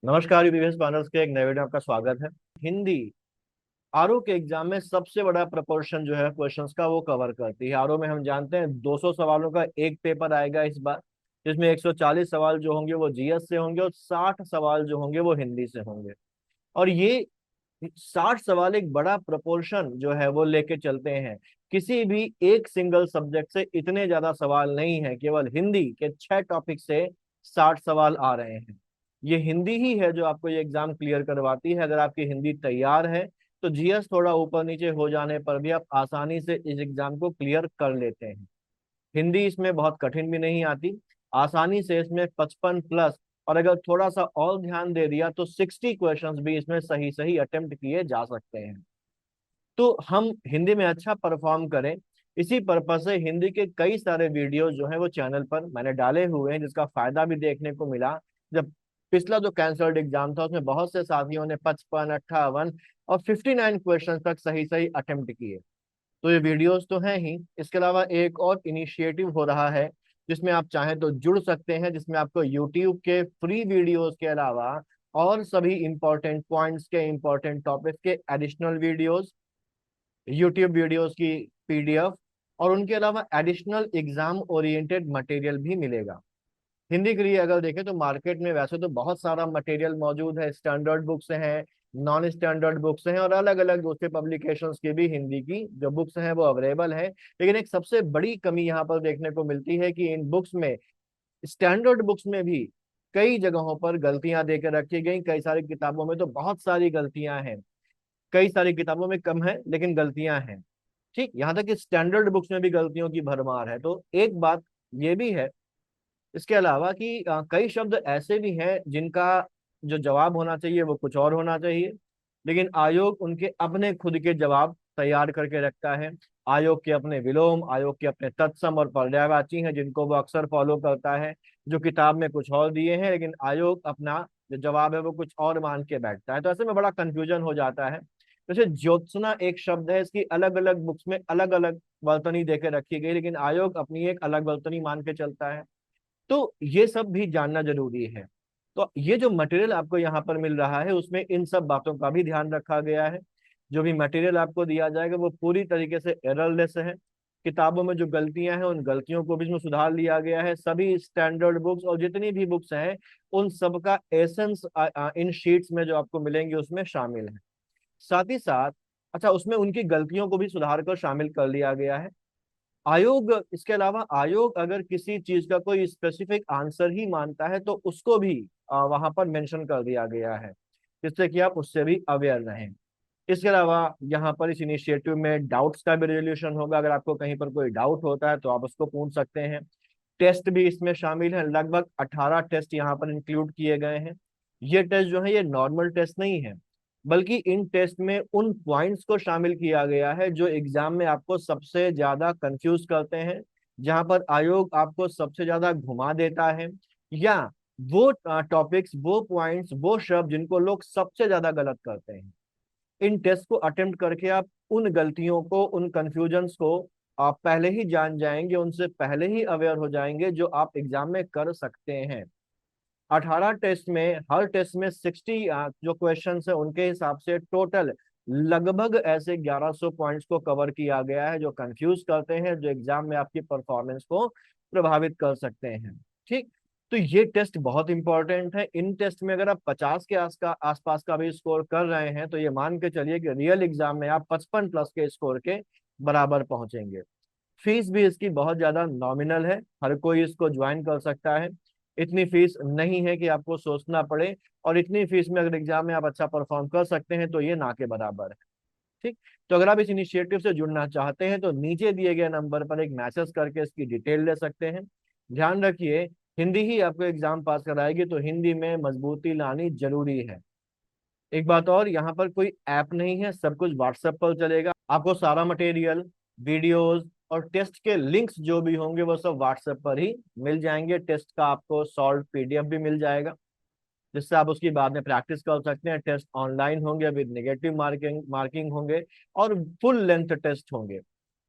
नमस्कार UPS panels के एक नए वीडियो में आपका स्वागत है। हिंदी आरओ के एग्जाम में सबसे बड़ा प्रोपोर्शन जो है क्वेश्चंस का वो कवर करती है। आरओ में हम जानते हैं 200 सवालों का एक पेपर आएगा इस बार, जिसमें 140 सवाल जो होंगे वो जीएस से होंगे और 60 सवाल जो होंगे वो हिंदी से होंगे। और ये 60 सवाल एक बड़ा प्रोपोर्शन जो है वो लेके चलते हैं। किसी भी एक सिंगल सब्जेक्ट से इतने ज्यादा सवाल नहीं है, केवल हिंदी के 6 टॉपिक से 60 सवाल आ रहे हैं। ये हिंदी ही है जो आपको ये एग्जाम क्लियर करवाती है। अगर आपकी हिंदी तैयार है तो जीएस थोड़ा ऊपर नीचे हो जाने पर भी आप आसानी से इस एग्जाम को क्लियर कर लेते हैं। हिंदी इसमें बहुत कठिन भी नहीं आती, आसानी से इसमें 55 प्लस, और अगर थोड़ा सा और ध्यान दे दिया तो 60 क्वेश्चंस भी इसमें सही सही अटेम्प्ट किए जा सकते हैं। तो हम हिंदी में अच्छा परफॉर्म करें, इसी पर्पज से हिंदी के कई सारे वीडियो जो है वो चैनल पर मैंने डाले हुए हैं, जिसका फायदा भी देखने को मिला। जब पिछला जो कैंसल्ड एग्जाम था उसमें बहुत से साथियों ने 55, 58 और 59 क्वेश्चन तक सही सही अटेम्प्ट किए। तो ये वीडियोस तो हैं ही, इसके अलावा एक और इनिशिएटिव हो रहा है जिसमें आप चाहें तो जुड़ सकते हैं, जिसमें आपको यूट्यूब के फ्री वीडियोस के अलावा और सभी इंपॉर्टेंट पॉइंट्स के, इंपॉर्टेंट टॉपिक्स के एडिशनल वीडियोस, यूट्यूब वीडियोस की पीडीएफ और उनके अलावा एडिशनल एग्जाम ओरिएंटेड मटेरियल भी मिलेगा। हिंदी के लिए अगर देखें तो मार्केट में वैसे तो बहुत सारा मटेरियल मौजूद है, स्टैंडर्ड बुक्स हैं, नॉन स्टैंडर्ड बुक्स हैं और अलग अलग दूसरे पब्लिकेशंस की भी हिंदी की जो बुक्स हैं वो अवेलेबल है। लेकिन एक सबसे बड़ी कमी यहाँ पर देखने को मिलती है कि इन बुक्स में, स्टैंडर्ड बुक्स में भी कई जगहों पर गलतियां देकर रखी गई। कई सारी किताबों में तो बहुत सारी गलतियां हैं, कई सारी किताबों में कम है लेकिन गलतियां हैं। ठीक, यहाँ तक कि स्टैंडर्ड बुक्स में भी गलतियों की भरमार है। तो एक बात ये भी है इसके अलावा कि कई शब्द ऐसे भी हैं जिनका जो जवाब होना चाहिए वो कुछ और होना चाहिए, लेकिन आयोग उनके अपने खुद के जवाब तैयार करके रखता है। आयोग के अपने विलोम, आयोग के अपने तत्सम और पर्यायवाची हैं जिनको वो अक्सर फॉलो करता है, जो किताब में कुछ और दिए हैं लेकिन आयोग अपना जो जवाब है वो कुछ और मान के बैठता है। तो ऐसे में बड़ा कंफ्यूजन हो जाता है। जैसे ज्योत्सना एक शब्द है, इसकी अलग अलग बुक्स में अलग अलग वर्तनी देकर रखी गई, लेकिन आयोग अपनी एक अलग वर्तनी मान के चलता है। तो ये सब भी जानना जरूरी है। तो ये जो मटेरियल आपको यहाँ पर मिल रहा है उसमें इन सब बातों का भी ध्यान रखा गया है। जो भी मटेरियल आपको दिया जाएगा वो पूरी तरीके से एररलेस है। किताबों में जो गलतियां हैं उन गलतियों को भी इसमें सुधार लिया गया है। सभी स्टैंडर्ड बुक्स और जितनी भी बुक्स हैं उन सब का एसेंस इन शीट्स में जो आपको मिलेंगे उसमें शामिल है। साथ ही साथ अच्छा, उसमें उनकी गलतियों को भी सुधार कर शामिल कर लिया गया है। आयोग, इसके अलावा आयोग अगर किसी चीज का कोई स्पेसिफिक आंसर ही मानता है तो उसको भी वहां पर मेंशन कर दिया गया है, जिससे कि आप उससे भी अवेयर रहें। इसके अलावा यहाँ पर इस इनिशिएटिव में डाउट्स का भी रेजोल्यूशन होगा। अगर आपको कहीं पर कोई डाउट होता है तो आप उसको पूछ सकते हैं। टेस्ट भी इसमें शामिल है, लगभग 18 टेस्ट यहाँ पर इंक्लूड किए गए हैं। ये टेस्ट जो है ये नॉर्मल टेस्ट नहीं है, बल्कि इन टेस्ट में उन पॉइंट्स को शामिल किया गया है जो एग्जाम में आपको सबसे ज्यादा कंफ्यूज करते हैं, जहां पर आयोग आपको सबसे ज्यादा घुमा देता है, या वो टॉपिक्स, वो पॉइंट्स, वो शब्द जिनको लोग सबसे ज्यादा गलत करते हैं। इन टेस्ट को अटेम्प्ट करके आप उन गलतियों को, उन कंफ्यूजन्स को आप पहले ही जान जाएंगे, उनसे पहले ही अवेयर हो जाएंगे जो आप एग्जाम में कर सकते हैं। 18 टेस्ट में हर टेस्ट में 60 जो क्वेश्चन है उनके हिसाब से टोटल लगभग ऐसे 1100 पॉइंट्स को कवर किया गया है जो कंफ्यूज करते हैं, जो एग्जाम में आपकी परफॉर्मेंस को प्रभावित कर सकते हैं। ठीक, तो ये टेस्ट बहुत इंपॉर्टेंट है। इन टेस्ट में अगर आप 50 के आसपास का भी स्कोर कर रहे हैं तो ये मान के चलिए कि रियल एग्जाम में आप 55 प्लस के स्कोर के बराबर पहुंचेंगे। फीस भी इसकी बहुत ज्यादा नॉमिनल है, हर कोई इसको ज्वाइन कर सकता है। इतनी फीस नहीं है कि आपको सोचना पड़े, और इतनी फीस में अगर एग्जाम में आप अच्छा परफॉर्म कर सकते हैं तो ये ना के बराबर है। ठीक, तो अगर आप इस इनिशिएटिव से जुड़ना चाहते हैं तो नीचे दिए गए नंबर पर एक मैसेज करके इसकी डिटेल ले सकते हैं। ध्यान रखिए, हिंदी ही आपको एग्जाम पास कराएगी, तो हिंदी में मजबूती लानी जरूरी है। एक बात और, यहाँ पर कोई ऐप नहीं है, सब कुछ व्हाट्सएप पर चलेगा। आपको सारा मटेरियल, वीडियोस और टेस्ट के लिंक्स जो भी होंगे वो सब व्हाट्सएप पर ही मिल जाएंगे। टेस्ट का आपको सॉल्व पीडीएफ भी मिल जाएगा, जिससे आप उसकी बाद में प्रैक्टिस कर सकते हैं। टेस्ट ऑनलाइन होंगे, विद नेगेटिव मार्किंग मार्किंग होंगे और फुल लेंथ टेस्ट होंगे।